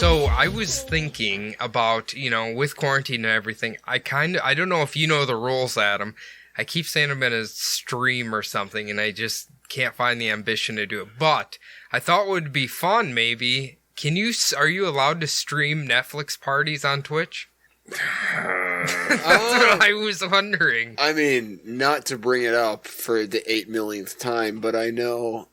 So I was thinking about, with quarantine and everything, I don't know if you know the rules, Adam. I keep saying I'm going to stream or something, and I just can't find the ambition to do it. But I thought it would be fun, maybe. Are you allowed to stream Netflix parties on Twitch? That's what I was wondering. I mean, not to bring it up for the 8 millionth time, but I know...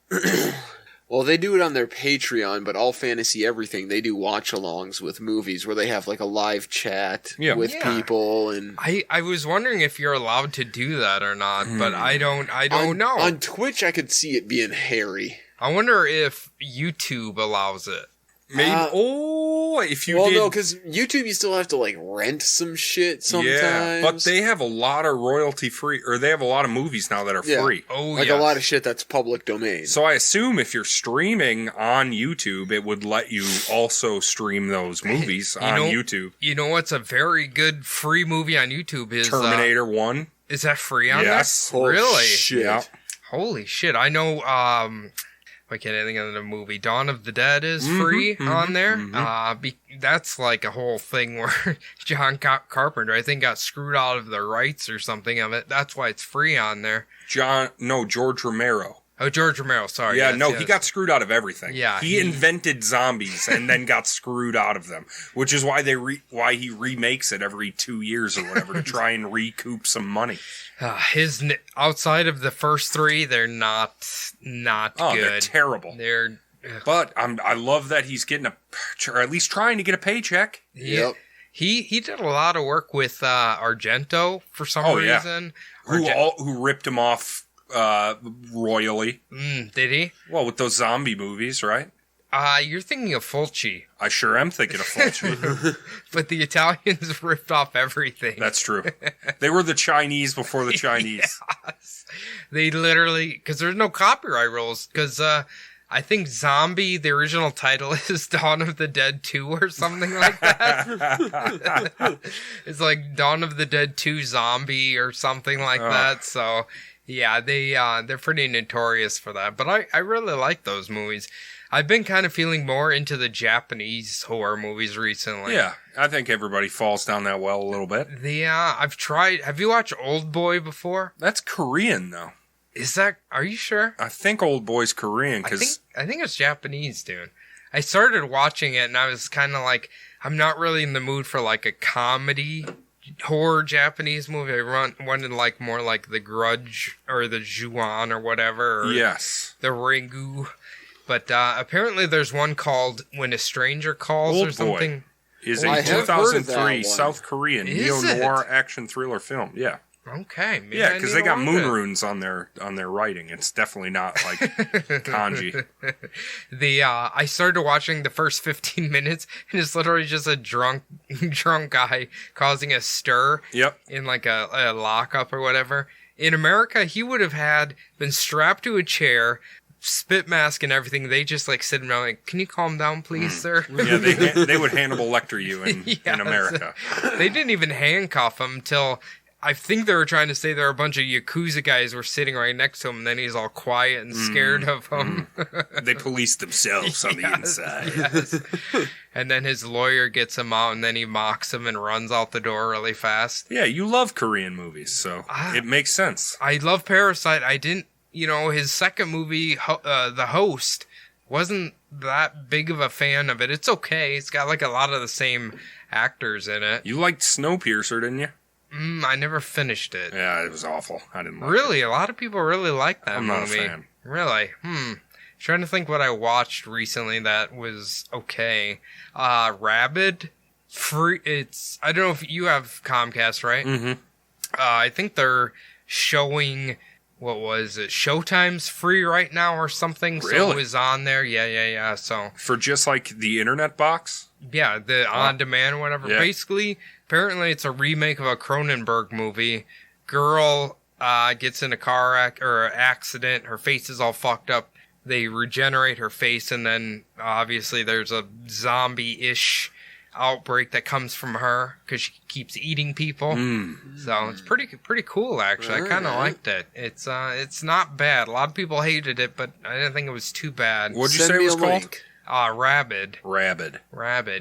Well, they do it on their Patreon, but All Fantasy Everything, they do watch-alongs with movies where they have like a live chat with people. And I was wondering if you're allowed to do that or not, but I don't know. On Twitch, I could see it being hairy. I wonder if YouTube allows it. Maybe. If you did... Well, no, because YouTube, you still have to, like, rent some shit sometimes. Yeah, but they have a lot of royalty-free... Or they have a lot of movies now that are free. Oh, like a lot of shit that's public domain. So I assume if you're streaming on YouTube, it would let you also stream those movies on YouTube. You know what's a very good free movie on YouTube is... Terminator 1. Is that free on there? Yes. Really? Shit. Yeah. Holy shit. I know... I can't think of the movie. Dawn of the Dead is free on there. That's like a whole thing where John Carpenter, I think, got screwed out of the rights or something of it. That's why it's free on there. George Romero. Oh, George Romero, sorry. Yeah, he got screwed out of everything. Yeah. He invented zombies and then got screwed out of them, which is why why he remakes it every 2 years or whatever to try and recoup some money. Outside of the first three, they're not good. They're terrible. But I love that he's getting or at least trying to get a paycheck. Yep. He did a lot of work with Argento for some reason. Who ripped him off royally. Did he? Well, with those zombie movies, right? You're thinking of Fulci. I sure am thinking of Fulci. But the Italians ripped off everything. That's true. They were the Chinese before the Chinese. Yes. They literally... Because there's no copyright rules. Because I think Zombie, the original title is Dawn of the Dead 2 or something like that. It's like Dawn of the Dead 2 Zombie or something like that. So... Yeah, they're pretty notorious for that, but I really like those movies. I've been kind of feeling more into the Japanese horror movies recently. Yeah, I think everybody falls down that well a little bit. I've tried. Have you watched Old Boy before? That's Korean, though. Are you sure? I think Old Boy's Korean, because... I think it's Japanese, dude. I started watching it, and I was kind of like, I'm not really in the mood for, like, a comedy horror Japanese movie. I wanted like more like The Grudge or The Ju-on or whatever. Or yes. The Ringu. But apparently there's one called When a Stranger Calls Old or something. Boy is a 2003 South Korean neo-noir action thriller film. Yeah. Okay. Yeah, because they got moon runes on their writing. It's definitely not like kanji. I started watching the first 15 minutes, and it's literally just a drunk guy causing a stir. Yep. In like a lockup or whatever. In America, he would have been strapped to a chair, spit mask and everything. They just like sit around like, can you calm down, please, sir? Yeah, they would Hannibal Lecter you in America. They didn't even handcuff him till... I think they were trying to say there were a bunch of Yakuza guys were sitting right next to him, and then he's all quiet and scared of him. They police themselves on the inside. Yes. And then his lawyer gets him out, and then he mocks him and runs out the door really fast. Yeah, you love Korean movies, so it makes sense. I love Parasite. I didn't, his second movie, The Host, wasn't that big of a fan of it. It's okay. It's got like a lot of the same actors in it. You liked Snowpiercer, didn't you? I never finished it. Yeah, it was awful. I didn't like Really? it. A lot of people really like that movie. I'm not a fan. Really? Trying to think what I watched recently that was okay. Rabid. Free. I don't know if you have Comcast, right? Mm-hmm. I think they're showing... What was it? Showtime's free right now or something. Really? So it was on there. Yeah. So for just like the internet box? Yeah, the on-demand or whatever. Yeah. Basically, apparently it's a remake of a Cronenberg movie. Girl gets in a car accident. Her face is all fucked up. They regenerate her face, and then obviously there's a zombie-ish outbreak that comes from her because she keeps eating people. So it's pretty cool, actually. I kind of liked it. It's not bad. A lot of people hated it, but I didn't think it was too bad. What'd you say it was called? Rabid. Rabid.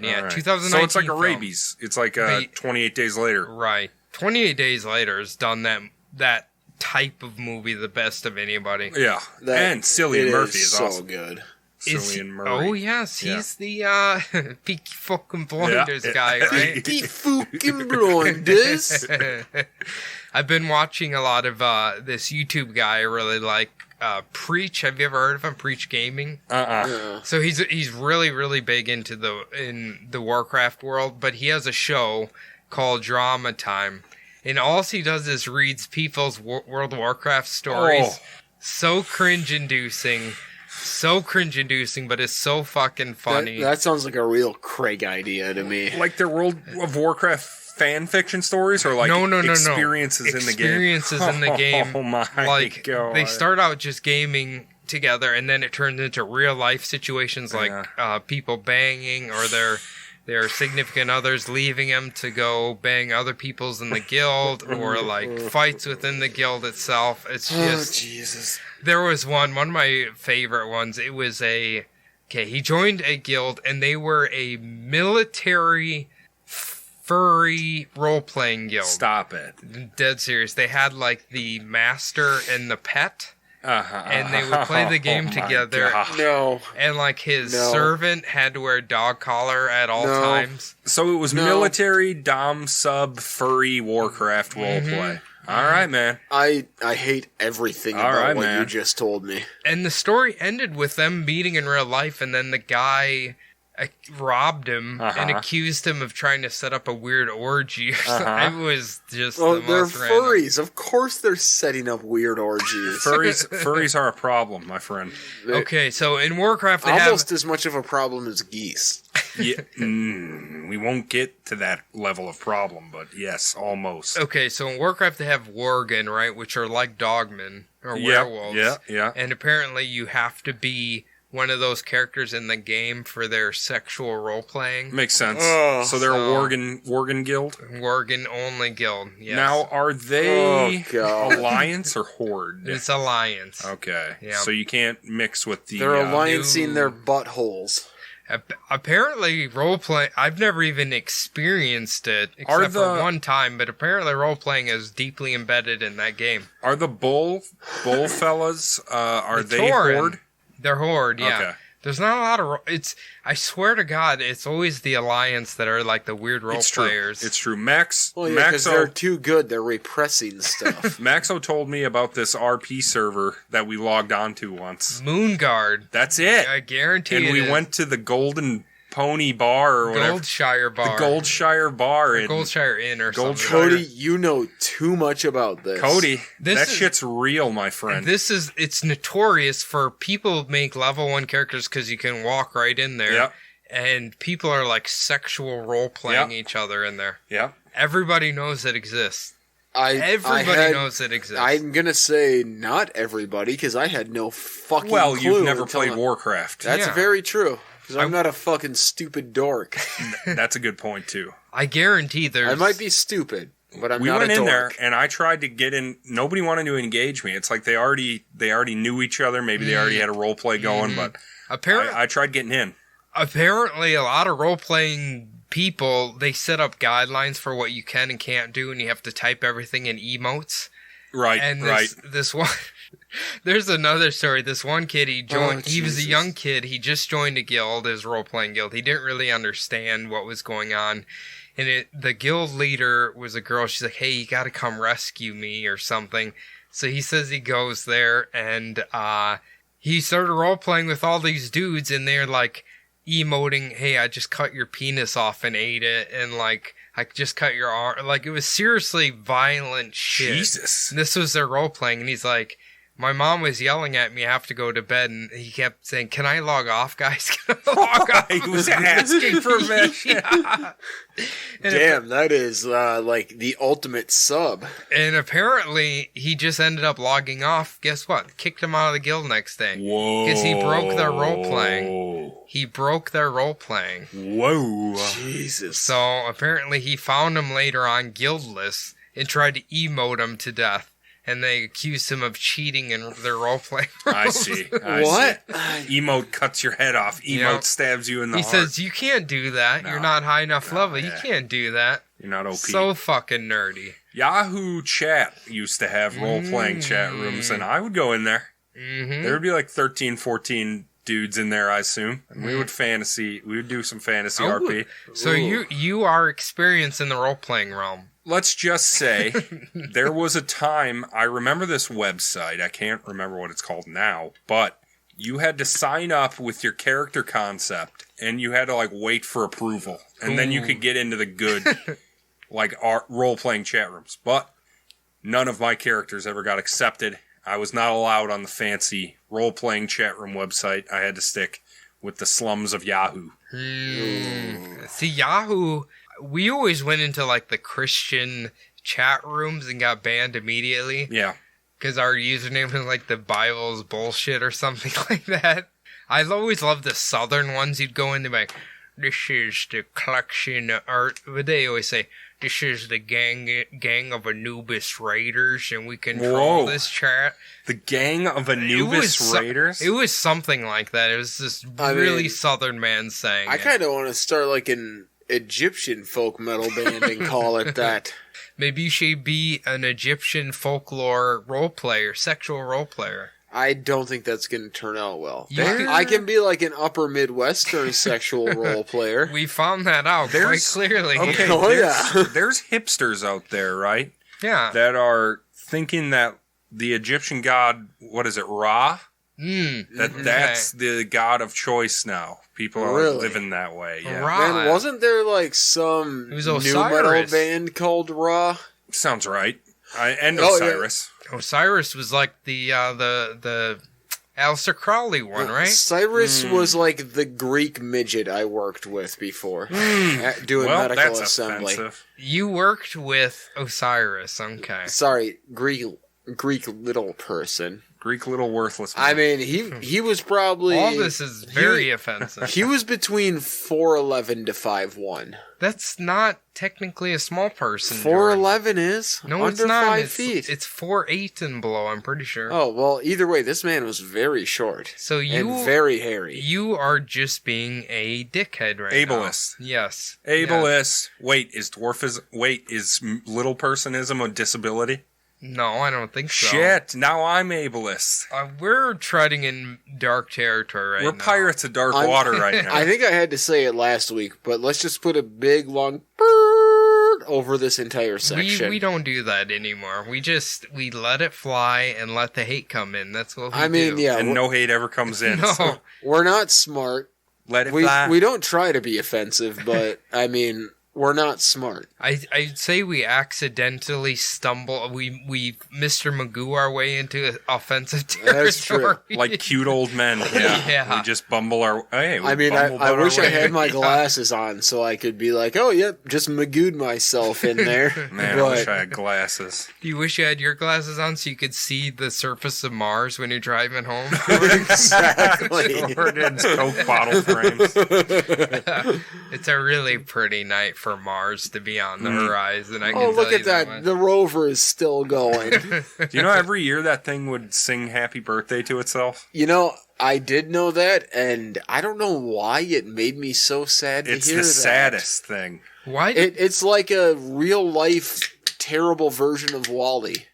Yeah, All right. 2019. So it's like a film. rabies. It's like 28 Days Later. Right. 28 Days Later has done that type of movie the best of anybody. Yeah. And Cillian Murphy is so awesome. good. Cillian Murray. Oh, yes. He's the Peaky fucking Blinders guy, right? Peaky fucking Blinders. I've been watching a lot of this YouTube guy I really like, Preach. Have you ever heard of him? Preach Gaming? Yeah. So he's really, really big into the Warcraft world, but he has a show called Drama Time. And all he does is reads people's World of Warcraft stories. Oh. So cringe-inducing, but it's so fucking funny. That sounds like a real Craig idea to me. Like their World of Warcraft fan fiction stories, or like no. experiences in the game? Experiences in the game. Oh my like, God. They start out just gaming together, and then it turns into real life situations like people banging or their significant others leaving them to go bang other people's in the guild, or like fights within the guild itself. It's just Jesus. There was one of my favorite ones. It was he joined a guild, and they were a military furry role-playing guild. Stop it. Dead serious. They had like the master and the pet. And they would play the game together. No. And like his servant had to wear a dog collar at all times. So it was military, dom, sub, furry, Warcraft roleplay. All right, man. I hate everything about what you just told me. And the story ended with them meeting in real life, and then the guy robbed him and accused him of trying to set up a weird orgy. It was just the they're most random. furries. Of course they're setting up weird orgies. Furries are a problem, my friend. Okay, so in Warcraft they almost as much of a problem as geese. Yeah, we won't get to that level of problem, but yes, almost. Okay, so in Warcraft they have Worgen, right, which are like dogmen or werewolves. Yeah. And apparently you have to be one of those characters in the game for their sexual role-playing. Makes sense. So they're a Worgen guild? Worgen only guild, yes. Now, are they alliance or horde? It's alliance. Okay. Yeah. So you can't mix with the... They're alliancing their buttholes. Apparently, role-playing... I've never even experienced it, except for one time, but apparently role-playing is deeply embedded in that game. Are the bull fellas, are they Tauren. horde? They're horde, yeah. Okay. There's not a lot of... I swear to God, it's always the Alliance that are like the weird role players. It's true. Max... Well, yeah, because they're too good. They're repressing stuff. Maxo told me about this RP server that we logged onto once. Moonguard. That's it. I guarantee and we went to the Golden Pony Bar or whatever. Goldshire Bar. The Goldshire Bar. Or Goldshire Inn or something. Cody, you know too much about this. Cody, shit's real, my friend. It's notorious for people who make level 1 characters because you can walk right in there. Yep. And people are like sexual role-playing each other in there. Yeah. Everybody knows it exists. Everybody knows it exists. I'm going to say not everybody because I had no fucking clue. Well, you've never played Warcraft. That's very true. Because I'm not a fucking stupid dork. That's a good point, too. I guarantee there's... I might be stupid, but I'm not a dork. We went in there, and I tried to get in... Nobody wanted to engage me. It's like they already knew each other. Maybe they already had a role play going, but I tried getting in. Apparently, a lot of role-playing people, they set up guidelines for what you can and can't do, and you have to type everything in emotes. Right, and this one... There's another story. This one kid, he was a young kid. He just joined a guild, his role-playing guild. He didn't really understand what was going on. And the guild leader was a girl. She's like, hey, you got to come rescue me or something. So he says he goes there, and he started role-playing with all these dudes, and they're like emoting, hey, I just cut your penis off and ate it, and like... I just cut your arm. Like, it was seriously violent shit. Jesus. And this was their role-playing, and he's like... My mom was yelling at me, I have to go to bed, and he kept saying, can I log off, guys? Can I log off? He was asking permission. Yeah. Damn, that is like the ultimate sub. And apparently, he just ended up logging off. Guess what? Kicked him out of the guild next day. Whoa. Because he broke their role-playing. He broke their role-playing. Whoa. Jesus. So, apparently, he found him later on guildless and tried to emote him to death. and they accused him of cheating in their role-playing roles. I see. What? Emote cuts your head off. Emote stabs you in the he heart. says, you can't do that. No. You're not high enough level. Yeah. You can't do that. You're not OP. So fucking nerdy. Yahoo Chat used to have role-playing chat rooms, and I would go in there. Mm-hmm. There would be like 13, 14 dudes in there, I assume. And we would do some fantasy RP. So you are experienced in the role-playing realm. Let's just say there was a time, I remember this website, I can't remember what it's called now, but you had to sign up with your character concept, and you had to like wait for approval, and then you could get into the good like role-playing chat rooms. But none of my characters ever got accepted. I was not allowed on the fancy role-playing chat room website. I had to stick with the slums of Yahoo. See, Yahoo, we always went into like the Christian chat rooms and got banned immediately. Yeah. Because our username was like the Bible's bullshit or something like that. I always loved the southern ones. You'd go into like, this is the collection of art. But they always say, this is the gang of Anubis Raiders, and we control this chat. The gang of Anubis Raiders? It was something like that. It was this really southern man saying I kind of want to start like an Egyptian folk metal band and call it that. Maybe you should be an Egyptian folklore role player, sexual role player. I don't think that's going to turn out well. I can be like an upper Midwestern sexual role player. We found that out quite clearly. Okay, there's hipsters out there, right? Yeah. That are thinking that the Egyptian god, what is it, Ra? That's the god of choice now. People are living that way. Yeah. Ra. Man, wasn't there like some new metal band called Ra? Sounds right. And Osiris. Yeah. Osiris was like the Aleister Crowley one, right? Cyrus was like the Greek midget I worked with before, doing medical assembly. Offensive. You worked with Osiris, okay. Sorry, Greek little person. Greek little worthless man. I mean, he was probably... All this is very offensive. He was between 4'11" to 5'1". That's not technically a small person. 4'11" is? No, under it's not. 5 feet. It's 4'8" and below, I'm pretty sure. Oh, well, either way, this man was very short. So and very hairy. You are just being a dickhead right Ableist. now. Yes. Ableist. Yeah. Wait, is little personism a disability? No, I don't think so. Shit, now I'm ableist. We're treading in dark territory We're pirates of dark water right now. I think I had to say it last week, but let's just put a big, long bird over this entire section. We don't do that anymore. We let it fly and let the hate come in. That's what we do. Yeah. And no hate ever comes in. No. So we're not smart. Let it fly. We don't try to be offensive, but, I mean... We're not smart. I'd say we accidentally stumble. We Mr. Magoo our way into offensive territory. That's true. Like cute old men. Yeah. We just bumble our... Hey, I mean, I wish I had my glasses on so I could be like, oh, yep, just Magooed myself in there. Man, I wish I had glasses. Do you wish you had your glasses on so you could see the surface of Mars when you're driving home? Exactly. Jordan's Coke bottle frames. It's a really pretty night for Mars to be on the horizon. I can Oh, look tell at you that. much. The rover is still going. Do you know every year that thing would sing happy birthday to itself? You know, I did know that, and I don't know why it made me so sad to hear that. It's the saddest thing. Why? It's like a real-life, terrible version of Wall-E.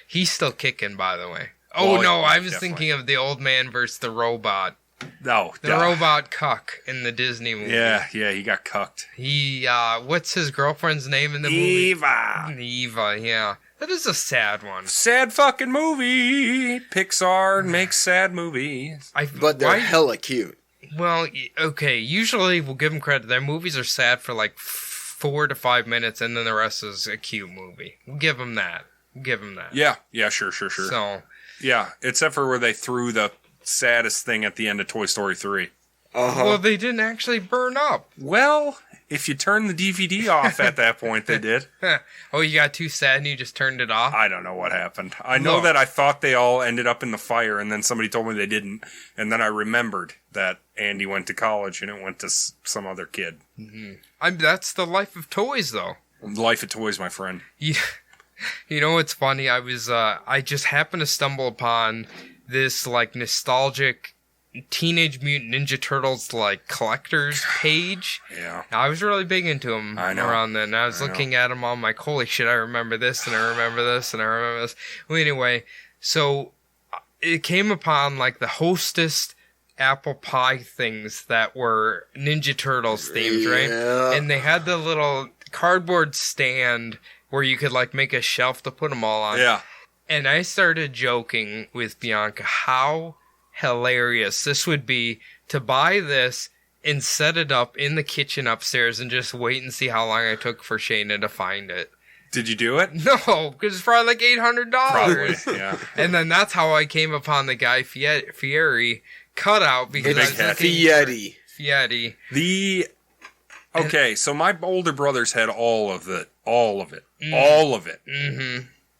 He's still kicking, by the way. Oh, Well, no, I was definitely. thinking of the old man versus the robot. No. The robot cuck in the Disney movie. Yeah, he got cucked. He, what's his girlfriend's name in the movie? Eva, yeah. That is a sad one. Sad fucking movie. Pixar makes sad movies. But they're hella cute. Well, okay, usually we'll give them credit. Their movies are sad for like 4 to 5 minutes, and then the rest is a cute movie. We'll give them that. Yeah, sure. So, yeah, except for where they threw the saddest thing at the end of Toy Story 3. well, they didn't actually burn up. Well, if you turn the DVD off at that point, they did. Oh, you got too sad and you just turned it off? I don't know what happened. I know that I thought they all ended up in the fire, and then somebody told me they didn't. And then I remembered that Andy went to college and it went to some other kid. That's the life of toys, though. Life of toys, my friend. You know what's funny? I just happened to stumble upon this, like, nostalgic Teenage Mutant Ninja Turtles, like, collector's page. Yeah. I was really big into them around then. I was looking at them all, I'm like, holy shit, I remember this, and I remember this, and I remember this. Well, anyway, so it came upon, like, the Hostess apple pie things that were Ninja Turtles themed, right? And they had the little cardboard stand where you could, like, make a shelf to put them all on. Yeah. And I started joking with Bianca how hilarious this would be to buy this and set it up in the kitchen upstairs and just wait and see how long it took for Shayna to find it. Did you do it? No, because it's probably like $800. Probably, yeah. And then that's how I came upon the Guy Fieri cutout, because Fieri. Okay, so my older brothers had all of it. Mm-hmm.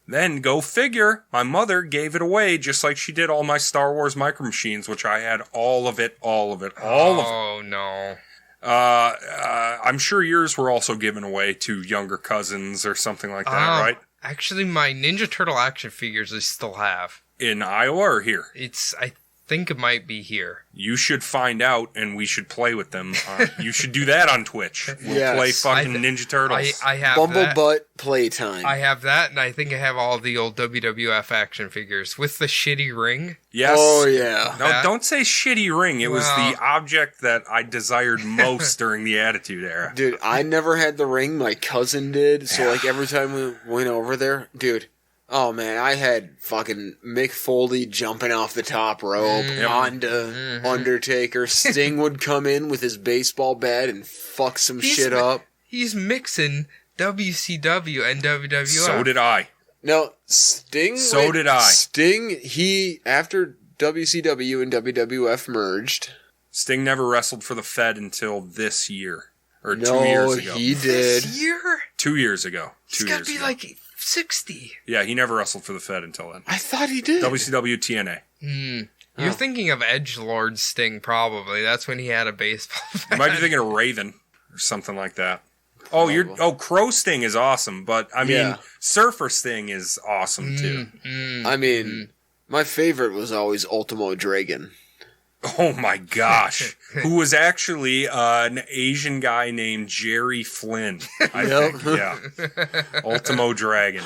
Then, go figure, my mother gave it away just like she did all my Star Wars Micro Machines, which I had all of it. Oh, no. I'm sure yours were also given away to younger cousins or something like that, right? Actually, my Ninja Turtle action figures I still have. In Iowa or here? I think it might be here. You should find out, and we should play with them. You should do that on Twitch. We'll play fucking Ninja Turtles. I have Bumblebutt playtime. I have that, and I think I have all the old WWF action figures with the shitty ring. Yes. Oh, yeah. No, don't say shitty ring. It was the object that I desired most during the Attitude Era. Dude, I never had the ring. My cousin did. So, like, every time we went over there, dude... Oh, man, I had fucking Mick Foley jumping off the top rope onto Undertaker. Sting would come in with his baseball bat and fuck some shit up. He's mixing WCW and WWF. So did I. No, Sting... So did I. Sting, after WCW and WWF merged... Sting never wrestled for the Fed until this year. Or 2 years ago. No, he did. This year? 2 years ago. He's got to be like 60. Yeah, he never wrestled for the Fed until then. I thought he did. WCW TNA. You're thinking of Edgelord Sting, probably. That's when he had a baseball bat. You might be thinking of Raven or something like that. Oh, Crow Sting is awesome, but I mean, Surfer Sting is awesome too. I mean, my favorite was always Ultimo Dragon. Oh my gosh. Who was actually an Asian guy named Jerry Flynn, I think. Yeah. Ultimo Dragon.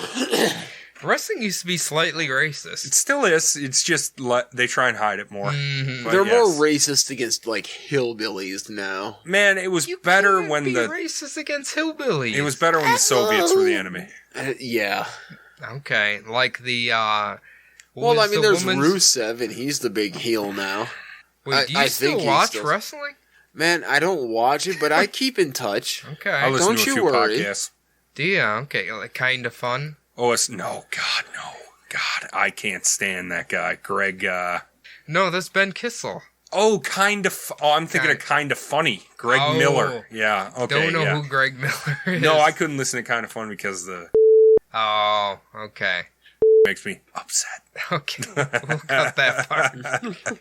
Wrestling used to be slightly racist. It still is. It's just they try and hide it more. They're more racist against, like, hillbillies now. Man, it was better when the... racist against hillbillies. It was better when the Soviets were the enemy. Yeah. Okay. Like the, well, I mean, there's Rusev, and he's the big heel now. Wait, do you still watch wrestling? Man, I don't watch it, but I keep in touch. Okay. I listen to a few podcasts. Do you? Okay, like kind of fun? Oh, no. God, I can't stand that guy. Greg, No, that's Ben Kissel. Oh, kind of... Oh, I'm thinking of Kind of Funny. Greg Miller. Yeah, okay, Don't know who Greg Miller is. No, I couldn't listen to Kind of Funny because the... Oh, okay. Makes me upset. Okay, we'll cut that part.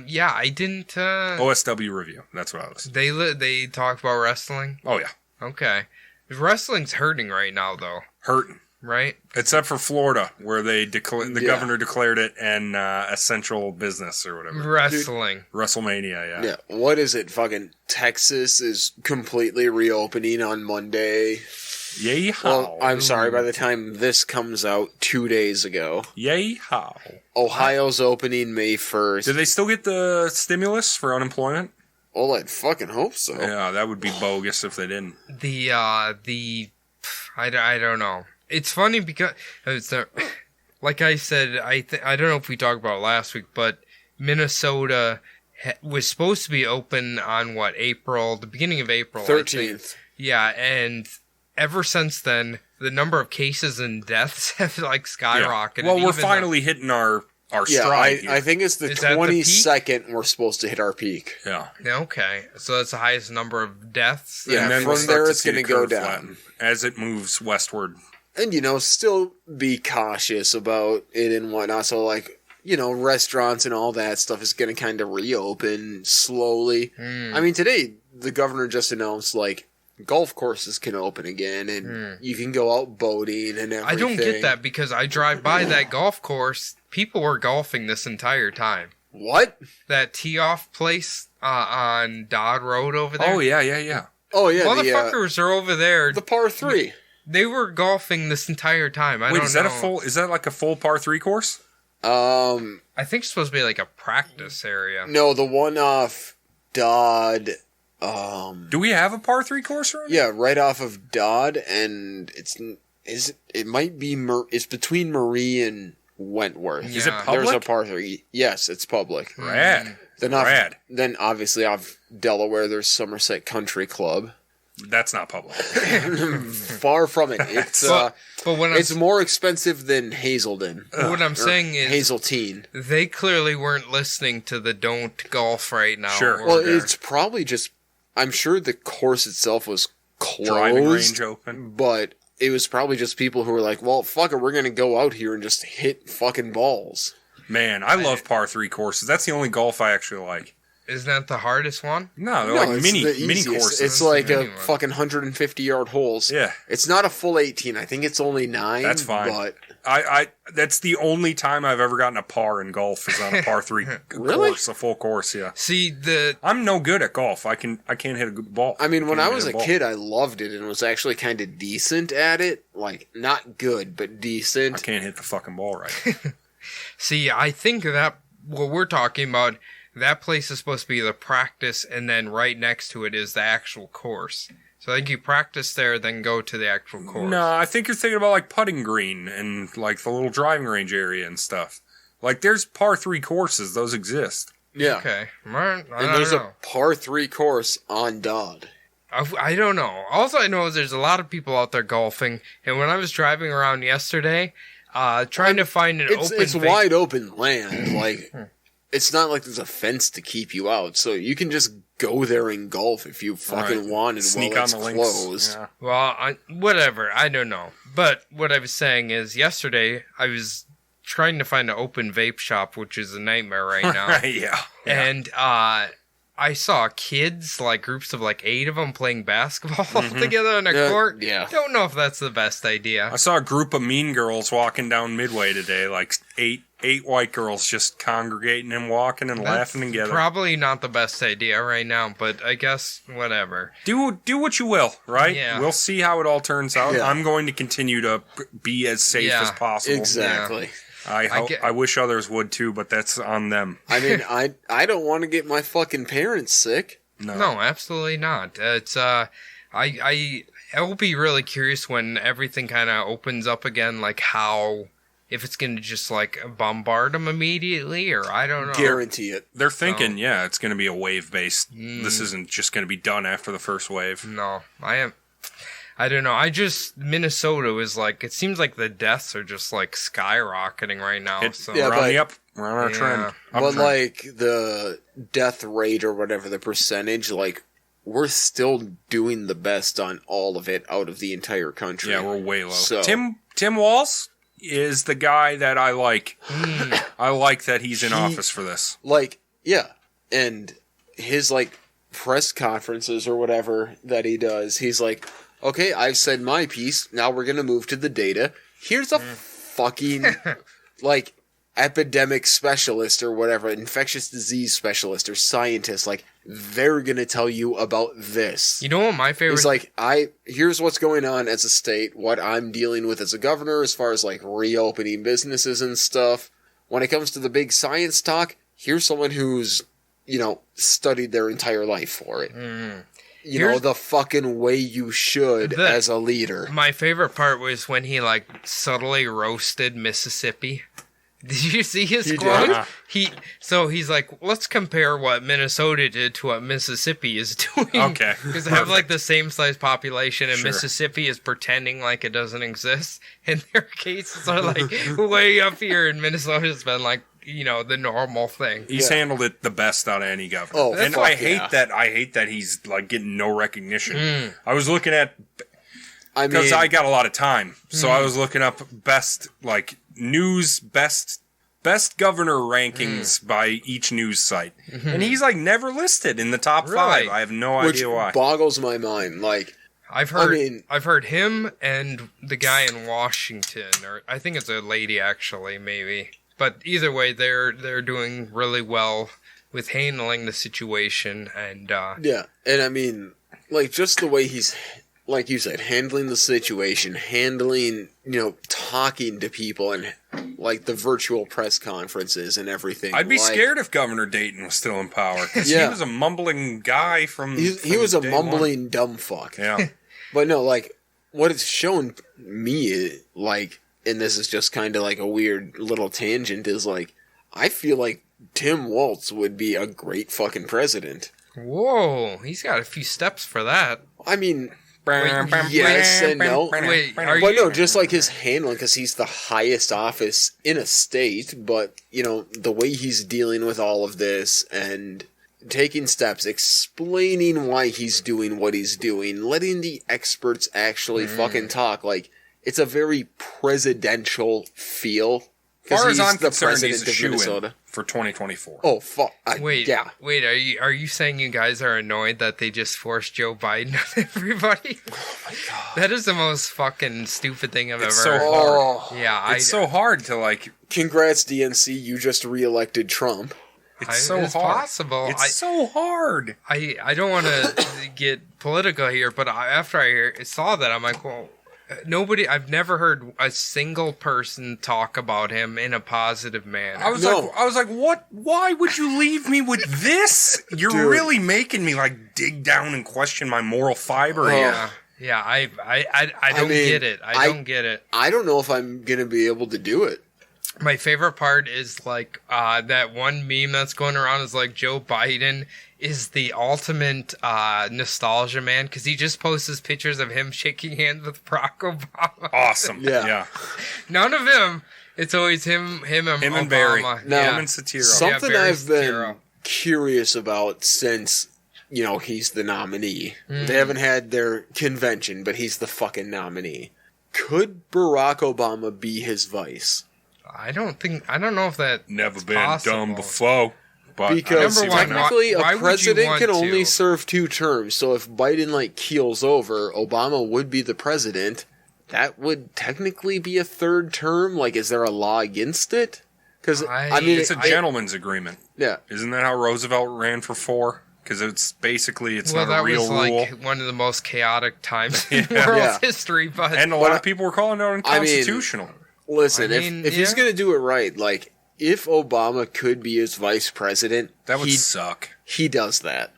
Yeah, I didn't... OSW review. That's what I was. They talk about wrestling? Oh, yeah. Okay. Wrestling's hurting right now, though. Hurting. Right? Except for Florida, where the governor declared it an essential business or whatever. Wrestling. WrestleMania, yeah. What is it? Fucking Texas is completely reopening on Monday. Yay how. Well, I'm sorry, by the time this comes out 2 days ago. Yay how. Ohio's opening May 1st. Did they still get the stimulus for unemployment? Well, I'd fucking hope so. Yeah, that would be bogus if they didn't. I don't know. It's funny because, like I said, I don't know if we talked about it last week, but Minnesota was supposed to be open on the beginning of April. 13th. Yeah, and ever since then, the number of cases and deaths have like skyrocketed. Yeah. Well, we're finally hitting our stride here. I think it's the 22nd we're supposed to hit our peak. Yeah. Okay, so that's the highest number of deaths. Yeah, and then from there it's going to go down as it moves westward. And, still be cautious about it and whatnot. So, like, restaurants and all that stuff is going to kind of reopen slowly. I mean, today, the governor just announced, like, golf courses can open again, and you can go out boating and everything. I don't get that because I drive by that golf course. People were golfing this entire time. What? That tee-off place on Dodd Road over there? Oh, yeah. Oh, yeah. Motherfuckers are over there. The par 3. They were golfing this entire time. I don't know. Is that like a full par 3 course? I think it's supposed to be like a practice area. No, the one off Dodd. Do we have a par 3 course around? Yeah, right off of Dodd, and it might be it's between Marie and Wentworth. Yeah. Is it public? There's a par 3. Yes, it's public. Rad. Then obviously off Delaware, there's Somerset Country Club. That's not public. Far from it. It's but when it's more expensive than Hazelden. What I'm saying is Hazeltine. they clearly weren't listening to the don't golf right now. Sure. Well, order. it's probably just. I'm sure the course itself was closed. Driving range open. But it was probably just people who were like, well, fuck it, we're going to go out here and just hit fucking balls. Man, I love par 3 courses. That's the only golf I actually like. Isn't that the hardest one? No, they're like it's mini the easiest. courses. It's like Mini a one. fucking 150-yard holes. Yeah. It's not a full 18. I think it's only 9. That's fine. But I that's the only time I've ever gotten a par in golf is on a par 3 Really? course, a full course, yeah. See, I'm no good at golf. I can't hit a good ball. I mean, when I Can't was hit a ball. kid, I loved it and was actually kind of decent at it. Like, not good, but I decent. can't hit the fucking ball right. See, I think that what we're talking about, that place is supposed to be the practice, and then right next to it is the actual course. So I think you practice there, then go to the actual course. No, I think you're thinking about like putting green and like the little driving range area and stuff. Like there's par 3 courses; those exist. Yeah. Okay. Right. I And don't there's know. a par 3 course on Dodd. I don't know. Also, I know is there's a lot of people out there golfing, and when I was driving around yesterday, trying to find an open... It's wide open land. Like, it's not like there's a fence to keep you out, so you can just go there and golf if you fucking Right. want, and Sneak while on it's the links. closed. Yeah. Well, whatever. I don't know. But what I was saying is yesterday I was trying to find an open vape shop, which is a nightmare right now. yeah. And I saw kids, like groups of like 8 of them playing basketball together on a court. Yeah. Don't know if that's the best idea. I saw a group of mean girls walking down Midway today, like eight white girls just congregating and walking and laughing together. Probably not the best idea right now, but I guess whatever. Do what you will, right? Yeah. We'll see how it all turns out. Yeah. I'm going to continue to be as safe Yeah. as possible. Exactly. I wish others would too, but that's on them. I mean, I don't want to get my fucking parents sick. No, absolutely not. It's I'll be really curious when everything kind of opens up again, like how if it's going to just like bombard them immediately, or I don't know. Guarantee it. They're thinking, yeah, it's going to be a wave based. This isn't just going to be done after the first wave. No, I don't know. Minnesota is like, it seems like the deaths are just like skyrocketing right now. Yeah, We're on but- the up. We're on our trend. But Uptrend. like the death rate or whatever the percentage, like we're still doing the best on all of it out of the entire country. Yeah, we're way low. So- Tim Walz is the guy that I like. I like that he's in office for this. Like, yeah. And his like press conferences or whatever that he does, he's like, okay, I've said my piece. Now we're going to move to the data. Here's a fucking like epidemic specialist or whatever, infectious disease specialist or scientist. Like, they're going to tell you about this. You know what my favorite... It's like, here's what's going on as a state, what I'm dealing with as a governor as far as like reopening businesses and stuff. When it comes to the big science talk, here's someone who's, studied their entire life for it. The fucking way you should as a leader. My favorite part was when he like subtly roasted Mississippi. Did you see his quote? He's like, let's compare what Minnesota did to what Mississippi is doing. Okay. Because they have like the same size population, and Sure. Mississippi is pretending like it doesn't exist. And their cases are like way up here, and Minnesota's been like, the normal thing. He's handled it the best out of any governor. Oh, and fuck I hate yeah. that. I hate that he's like getting no recognition. I was looking at because mean, I got a lot of time, so I was looking up best governor rankings by each news site, and he's like never listed in the top 5. I have no which idea why. boggles my mind. Like, I've heard him and the guy in Washington, or I think it's a lady actually, maybe. But either way, they're doing really well with handling the situation, and yeah, and I mean, like, just the way he's, like you said, handling the situation, talking to people, and like the virtual press conferences and everything. I'd be scared if Governor Dayton was still in power, because he was a mumbling guy he was a mumbling dumb fuck. Yeah. But no, like, what it's shown me, like, and this is just kind of like a weird little tangent, is like, I feel like Tim Walz would be a great fucking president. Whoa, he's got a few steps for that. I mean, yes and no. No, just like his handling, because he's the highest office in a state, but, the way he's dealing with all of this and taking steps, explaining why he's doing what he's doing, letting the experts actually fucking talk, like, it's a very presidential feel. As far as I'm concerned, he's a shoo-in for 2024. Oh, fuck. Wait, are you saying you guys are annoyed that they just forced Joe Biden on everybody? Oh, my God. That is the most fucking stupid thing I've ever so heard. hard. Yeah, it's so hard to, like... Congrats, DNC, you just reelected Trump. It's so hard. Possible. It's so hard. I don't want to get political here, but after I saw that, I'm like, well... I've never heard a single person talk about him in a positive manner. I was like, what? Why would you leave me with this? You're really making me like dig down and question my moral fiber here. Yeah, I don't get it. I don't get it. I don't know if I'm gonna be able to do it. My favorite part is like that one meme that's going around is like Joe Biden is the ultimate nostalgia man because he just posts pictures of him shaking hands with Barack Obama. Awesome. Yeah. None of him. It's always him and Obama. Barry. Now, him and Satiro. Something I've been curious about since, he's the nominee. They haven't had their convention, but he's the fucking nominee. Could Barack Obama be his vice? I don't know if that never been possible. done before. But because technically why a president can only to? serve 2 terms. So if Biden keels over, Obama would be the president. That would technically be a 3rd term. Is there a law against it? Because it's a gentleman's agreement. Yeah, isn't that how Roosevelt ran for 4? Because it's not a real rule. That was one of the most chaotic times in world history. And a lot of people were calling it unconstitutional. Listen, if he's going to do it right, if Obama could be his vice president, that would suck. He does that.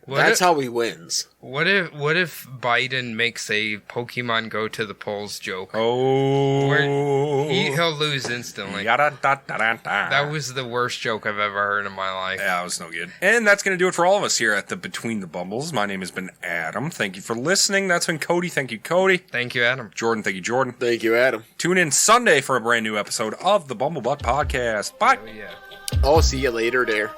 That's how he wins. What if Biden makes a Pokemon Go to the polls joke? Oh, he'll lose instantly. That was the worst joke I've ever heard in my life. Yeah, it was no good. And that's going to do it for all of us here at the Between the Bumbles. My name has been Adam. Thank you for listening. That's been Cody. Thank you, Cody. Thank you, Adam. Jordan. Thank you, Jordan. Thank you, Adam. Tune in Sunday for a brand new episode of the Bumblebutt Podcast. Bye. Oh, yeah. I'll see you later there.